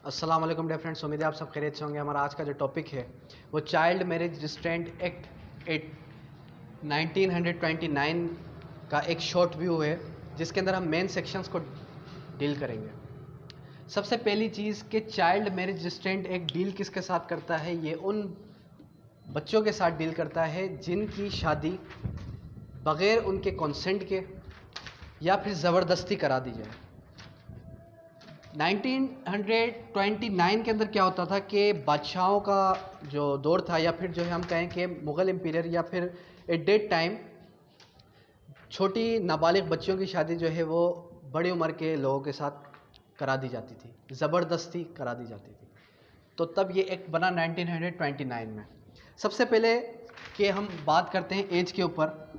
अस्सलाम वालेकुम dear friends, उम्मीद है आप सब खैरियत से होंगे। हमारा आज का जो टॉपिक है वो चाइल्ड मैरिज रिस्ट्रेंट एक्ट 1929 का एक शॉर्ट व्यू है, जिसके अंदर हम मेन सेक्शंस को डील करेंगे। सबसे पहली चीज़ कि child marriage restraint act deal किसके साथ करता है? ये उन बच्चों के साथ डील करता है जिनकी शादी बग़ैर उनके कंसेंट के या फिर ज़बरदस्ती करा दी जाए। 1929 के अंदर क्या होता था कि बादशाहों का जो दौर था, या फिर जो है हम कहें कि मुग़ल एम्पायर, या फिर एट डेट टाइम छोटी नाबालिग बच्चियों की शादी जो है वो बड़ी उम्र के लोगों के साथ करा दी जाती थी, ज़बरदस्ती करा दी जाती थी। तो तब ये एक्ट बना 1929 में। सबसे पहले कि हम बात करते हैं एज के ऊपर।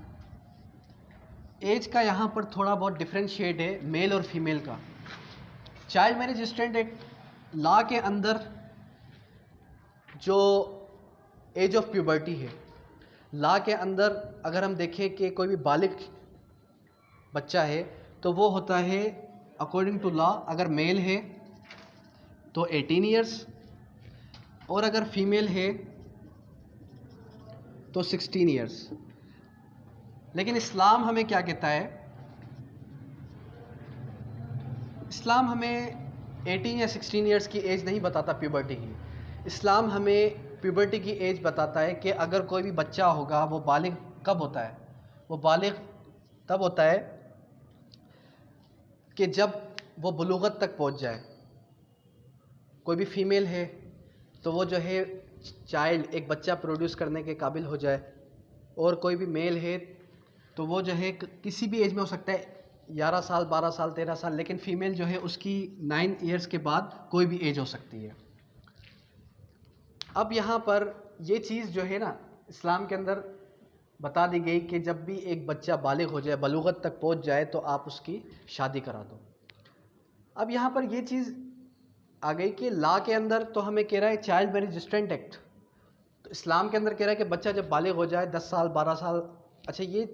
एज का यहाँ पर थोड़ा बहुत डिफरेंशिएट है मेल और फीमेल का। Child marriage restraint act law के अंदर जो एज ऑफ प्यूबर्टी है, लॉ के अंदर अगर हम देखें कि कोई भी बालिग बच्चा है तो वो होता है अकॉर्डिंग टू लॉ, अगर मेल है तो 18 ईयर्स और अगर फीमेल है तो 16 ईयर्स। लेकिन इस्लाम हमें क्या कहता है? इस्लाम हमें 18 या 16 ईयर्स की एज नहीं बताता प्यूबर्टी की। इस्लाम हमें प्यूबर्टी की एज बताता है कि अगर कोई भी बच्चा होगा वो बालिग कब होता है? वो बालिग तब होता है कि जब वो बुलूगत तक पहुंच जाए। कोई भी फीमेल है तो वो जो है चाइल्ड, एक बच्चा प्रोड्यूस करने के काबिल हो जाए, और कोई भी मेल है तो वो जो है किसी भी एज में हो सकता है, 11 साल, 12 साल, 13 साल, लेकिन फ़ीमेल जो है उसकी 9 ईयर्स के बाद कोई भी एज हो सकती है। अब यहाँ पर ये चीज़ जो है ना, इस्लाम के अंदर बता दी गई कि जब भी एक बच्चा बालिग हो जाए, बलूगत तक पहुँच जाए, तो आप उसकी शादी करा दो। अब यहाँ पर ये चीज़ आ गई कि लॉ के अंदर तो हमें कह रहा है चाइल्ड मैरिज रिस्ट्रेंट एक्ट, तो इस्लाम के अंदर कह रहा है कि बच्चा जब बालिग हो जाए 10 साल, 12 साल। अच्छा, ये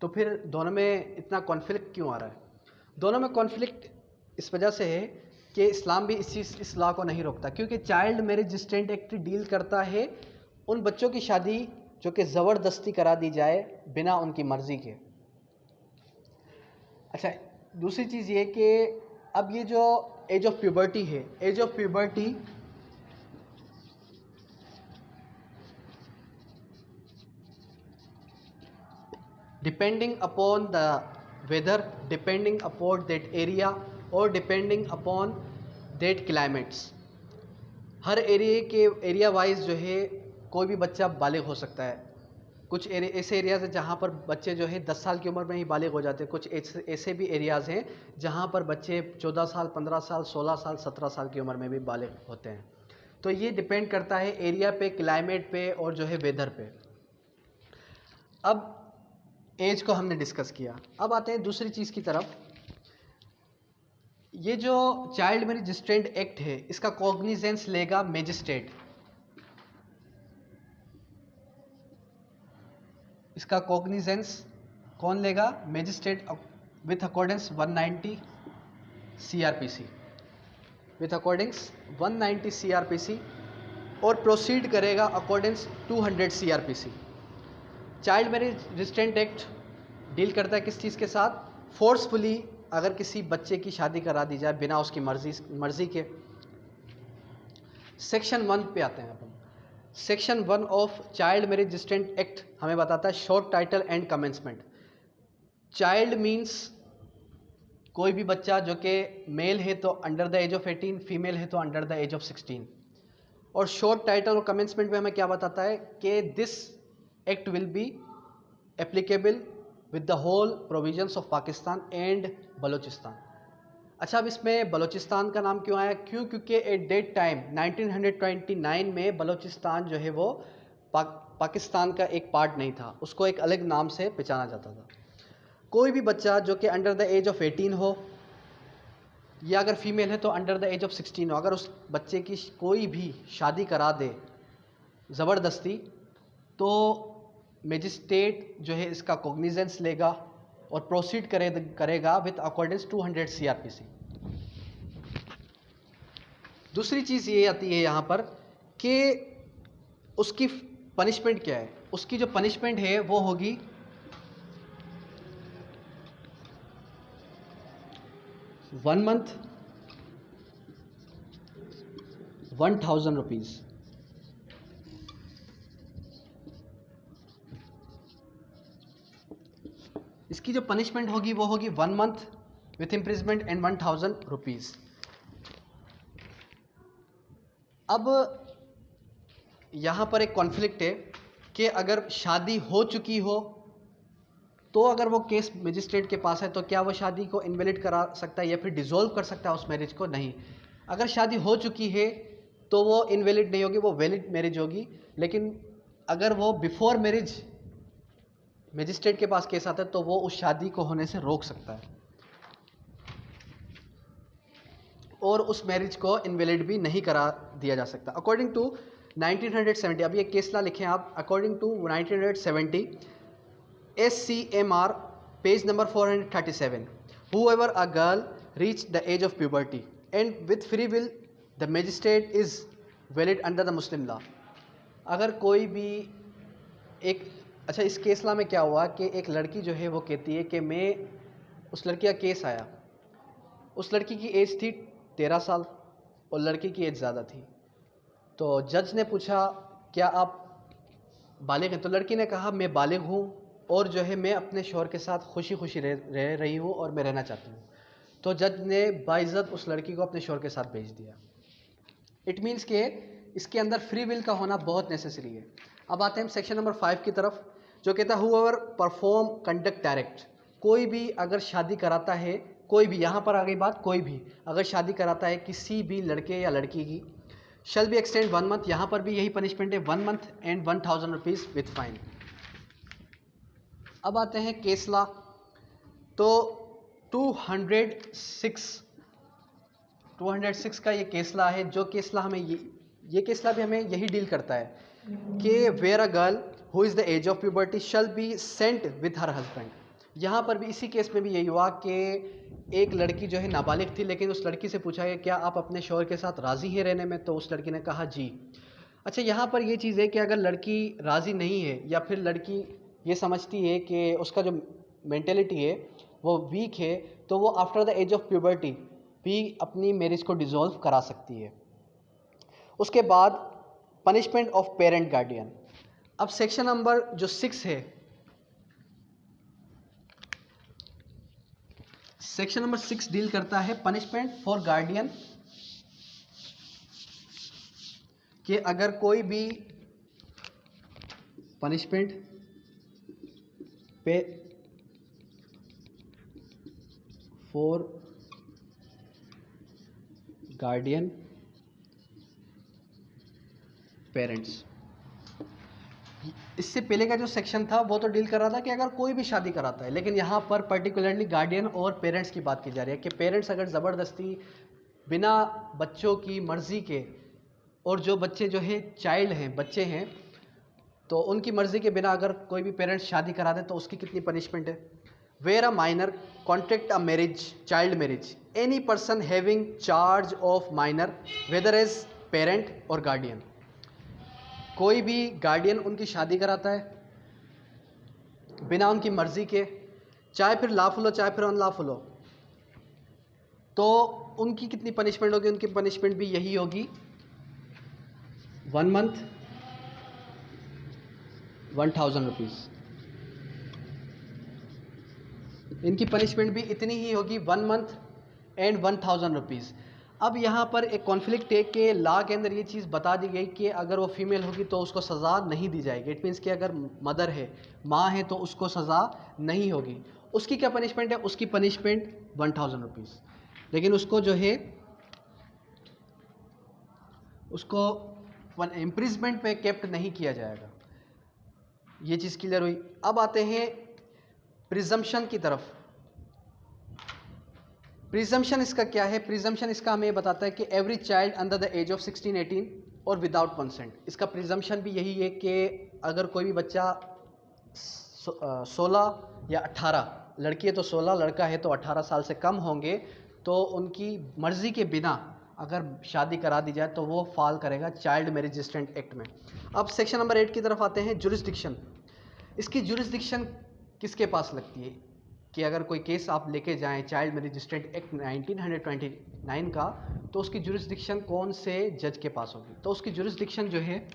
तो फिर दोनों में इतना कॉन्फ्लिक्ट क्यों आ रहा है? दोनों में कॉन्फ्लिक्ट इस वजह से है कि इस्लाम भी इस लॉ को नहीं रोकता, क्योंकि child marriage restraint act deal करता है उन बच्चों की शादी जो कि ज़बरदस्ती करा दी जाए बिना उनकी मर्ज़ी के। अच्छा, दूसरी चीज़ ये कि अब ये जो एज ऑफ प्यूबर्टी है, age of puberty depending upon the weather, depending upon that area, और डिपेंडिंग अपॉन दैट क्लाइमेट्स। हर एरिया वाइज जो है कोई भी बच्चा बालिग हो सकता है। कुछ ऐसे एरियाज़ हैं जहाँ पर बच्चे जो है 10 साल की उम्र में ही बालिग हो जाते हैं। कुछ ऐसे भी एरियाज़ हैं जहाँ पर बच्चे 14 साल, 15 साल, 16 साल, 17 साल की उम्र में भी बालिग होते हैं। तो ये डिपेंड करता है एरिया पे, क्लाइमेट पे, और जो है वेदर पे। अब एज को हमने डिस्कस किया, अब आते हैं दूसरी चीज़ की तरफ। ये जो चाइल्ड मैरिज रिस्ट्रेंट एक्ट है, इसका कॉग्निजेंस लेगा मैजिस्ट्रेट। इसका कॉग्निजेंस कौन लेगा? Magistrate, with accordance 190 CRPC, with according 190 CRPC, और प्रोसीड करेगा accordance 200 CRPC। Child marriage restraint act deal करता है किस चीज़ के साथ? फोर्सफुली अगर किसी बच्चे की शादी करा दी जाए बिना उसकी मर्जी के। सेक्शन 1 पे आते हैं अपन। Section 1 of child marriage restraint act हमें बताता है short title and commencement. Child means कोई भी बच्चा जो कि मेल है तो under the age of 18, female है तो अंडर द एज ऑफ 16। और शॉर्ट टाइटल और कमेंसमेंट में हमें क्या बताता है कि this act will be applicable with the whole provisions of Pakistan and Balochistan. अच्छा, अब इसमें बलूचिस्तान का नाम क्यों आया? क्योंकि एट डेट टाइम 1929 में बलूचिस्तान जो है वो पाकिस्तान का एक पार्ट नहीं था, उसको एक अलग नाम से पहचाना जाता था। कोई भी बच्चा जो कि अंडर द एज ऑफ 18 हो, या अगर फीमेल है तो अंडर द एज ऑफ 16 हो, अगर उस बच्चे की कोई भी शादी करा दे ज़बरदस्ती, तो मैजिस्ट्रेट जो है इसका कॉग्निजेंस लेगा और प्रोसीड करेगा विथ अकॉर्डेंस 200 CRPC। दूसरी चीज़ ये आती है यहाँ पर कि उसकी पनिशमेंट क्या है। उसकी जो पनिशमेंट है वो होगी 1 मंथ 1000 रुपीज़। इसकी जो पनिशमेंट होगी वो होगी 1 month with imprisonment and 1000 rupees. अब यहाँ पर एक कॉन्फ्लिक्ट है कि अगर शादी हो चुकी हो तो अगर वो केस मजिस्ट्रेट के पास है तो क्या वो शादी को इनवैलिड करा सकता है या फिर डिसॉल्व कर सकता है उस मैरिज को? नहीं। अगर शादी हो चुकी है तो वो इनवैलिड नहीं होगी, वो वैलिड मैरिज होगी। लेकिन अगर वो बिफोर मैरिज मजिस्ट्रेट के पास केस आता है तो वो उस शादी को होने से रोक सकता है और उस मैरिज को इनवैलिड भी नहीं करा दिया जा सकता। अकॉर्डिंग टू 1970, अभी एक केस ला लिखें आप। According to 1970 SCMR page number 437, whoever a girl reach the age of puberty and with free will the magistrate is valid under the Muslim law। अगर कोई भी एक अच्छा, इस केस ला में क्या हुआ कि एक लड़की जो है वो कहती है कि मैं, उस लड़की का केस आया, उस लड़की की एज थी 13 साल और लड़की की एज ज़्यादा थी। तो जज ने पूछा क्या आप बालिग हैं? तो लड़की ने कहा मैं बालिग हूँ और जो है मैं अपने शौहर के साथ खुशी खुशी रह रही हूँ और मैं रहना चाहती हूँ। तो जज ने बाइज़्ज़त उस लड़की को अपने शौहर के साथ भेज दिया। इट मीन्स के इसके अंदर फ्री विल का होना बहुत नेसेसरी है। अब आते हैं हम सेक्शन नंबर 5 की तरफ, जो कहता है हुएवर परफॉर्म कंडक्ट डायरेक्ट। कोई भी अगर शादी कराता है, कोई भी, यहाँ पर आ गई बात, कोई भी अगर शादी कराता है किसी भी लड़के या लड़की की, शैल बी एक्सटेंड 1 मंथ। यहाँ पर भी यही पनिशमेंट है, 1 month and 1000 rupees with fine. अब आते हैं केस ला। तो 206 का ये केस ला है, जो केस ला हमें ये केस ला भी हमें यही डील करता है कि where a girl who is the age of puberty shall be sent with her husband. यहाँ पर भी इसी केस में भी यही हुआ कि एक लड़की जो है नाबालिग थी, लेकिन उस लड़की से पूछा गया क्या आप अपने शौहर के साथ राज़ी हैं रहने में? तो उस लड़की ने कहा जी। अच्छा, यहाँ पर ये चीज़ है कि अगर लड़की राज़ी नहीं है या फिर लड़की ये समझती है कि उसका जो मेंटेलिटी है वो वीक है, तो वो after the age of puberty भी अपनी मैरिज को डिसॉल्व करा सकती है। उसके बाद पनिशमेंट ऑफ पेरेंट गार्डियन। अब सेक्शन नंबर जो 6 है, सेक्शन नंबर 6 डील करता है पनिशमेंट फॉर गार्डियन, कि अगर कोई भी पनिशमेंट पे फॉर गार्डियन पेरेंट्स। इससे पहले का जो सेक्शन था वो तो डील कर रहा था कि अगर कोई भी शादी कराता है, लेकिन यहाँ पर पर्टिकुलरली गार्डियन और पेरेंट्स की बात की जा रही है कि पेरेंट्स अगर ज़बरदस्ती बिना बच्चों की मर्ज़ी के, और जो बच्चे जो है चाइल्ड हैं, बच्चे हैं, तो उनकी मर्ज़ी के बिना अगर कोई भी पेरेंट्स शादी करा दे तो उसकी कितनी पनिशमेंट है। Where a minor contract a marriage, child marriage, any person having charge of minor whether as parent और गार्डियन। कोई भी गार्डियन उनकी शादी कराता है बिना उनकी मर्ज़ी के, चाहे फिर लॉफुल हो चाहे फिर अनलॉफुल हो, तो उनकी कितनी पनिशमेंट होगी? उनकी पनिशमेंट भी यही होगी, 1 मंथ 1000 रुपीज़। इनकी पनिशमेंट भी इतनी ही होगी, 1 मंथ एंड 1000 रुपीज़। अब यहाँ पर एक कॉन्फ्लिक्ट है कि लॉ के अंदर ये चीज़ बता दी गई कि अगर वो फीमेल होगी तो उसको सज़ा नहीं दी जाएगी। इट मीन्स कि अगर मदर है, माँ है, तो उसको सज़ा नहीं होगी। उसकी क्या पनिशमेंट है? उसकी पनिशमेंट 1000 रुपीज़, लेकिन उसको जो है उसको इम्प्रिजमेंट पे केप्ट नहीं किया जाएगा। ये चीज़ क्लियर हुई। अब आते हैं प्रिजम्पशन की तरफ। प्रिजम्पशन इसका क्या है? प्रिजम्पशन इसका हमें बताता है कि every child under the age of 16-18 और विदाउट कंसेंट। इसका प्रिजम्पशन भी यही है कि अगर कोई भी बच्चा 16 या 18, लड़की है तो 16, लड़का है तो 18 साल से कम होंगे, तो उनकी मर्ज़ी के बिना अगर शादी करा दी जाए तो वो फॉल करेगा चाइल्ड मैरिज रेजिस्टेंट एक्ट में। अब सेक्शन नंबर 8 की तरफ आते हैं, जुरिस्डिक्शन। इसकी जुरिस्डिक्शन किसके पास लगती है कि अगर कोई केस आप लेके जाएं चाइल्ड मैरिज रेजिस्टेंट एक्ट 1929 का, तो उसकी जुरिस्डिक्शन कौन से जज के पास होगी? तो उसकी जुरिस्डिक्शन जो है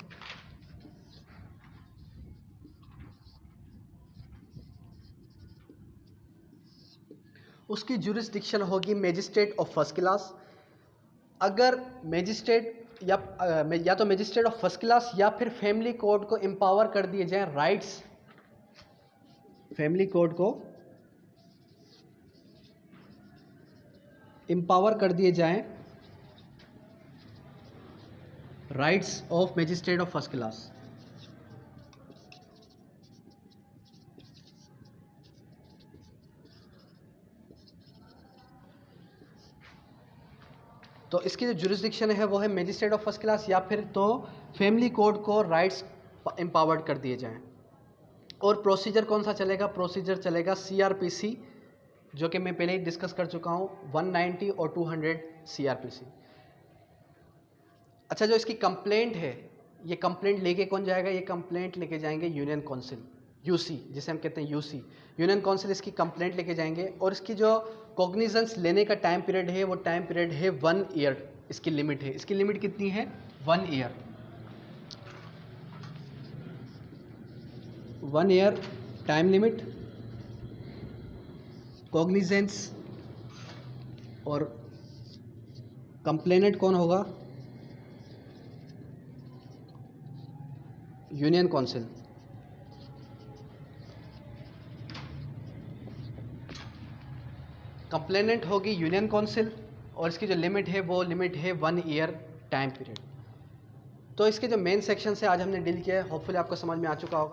उसकी जुरिस्डिक्शन होगी मैजिस्ट्रेट ऑफ फर्स्ट क्लास। अगर मैजिस्ट्रेट या तो मैजिस्ट्रेट ऑफ फर्स्ट क्लास या फिर फैमिली कोर्ट को एम्पावर कर दिए जाएं राइट्स, फैमिली कोर्ट को एम्पावर कर दिए जाएं rights of magistrate of first class. तो इसकी जो जुरिस्डिक्शन है वो है मैजिस्ट्रेट ऑफ फर्स्ट क्लास या फिर तो फैमिली कोर्ट को राइट्स एम्पावर्ड कर दिए जाएं। और प्रोसीजर कौन सा चलेगा? प्रोसीजर चलेगा CRPC, जो कि मैं पहले ही डिस्कस कर चुका हूँ, 190 और 200 CRPC। अच्छा, जो इसकी कंप्लेंट है, ये कंप्लेंट लेके कौन जाएगा? ये कंप्लेंट लेके जाएंगे यूनियन काउंसिल, UC जिसे हम कहते हैं UC, यूनियन काउंसिल इसकी कंप्लेंट लेके जाएंगे। और इसकी जो कॉग्निजेंस लेने का टाइम पीरियड है वो टाइम पीरियड है 1 ईयर, इसकी लिमिट है। इसकी लिमिट कितनी है? 1 year, 1 year time limit. Cognizance और कंप्लेनेंट कौन होगा? Union council. कंप्लेनेंट होगी यूनियन काउंसिल और इसकी जो लिमिट है वो लिमिट है 1 ईयर टाइम पीरियड। तो इसके जो मेन सेक्शन से आज हमने डील किया है, होपफुली आपको समझ में आ चुका होगा।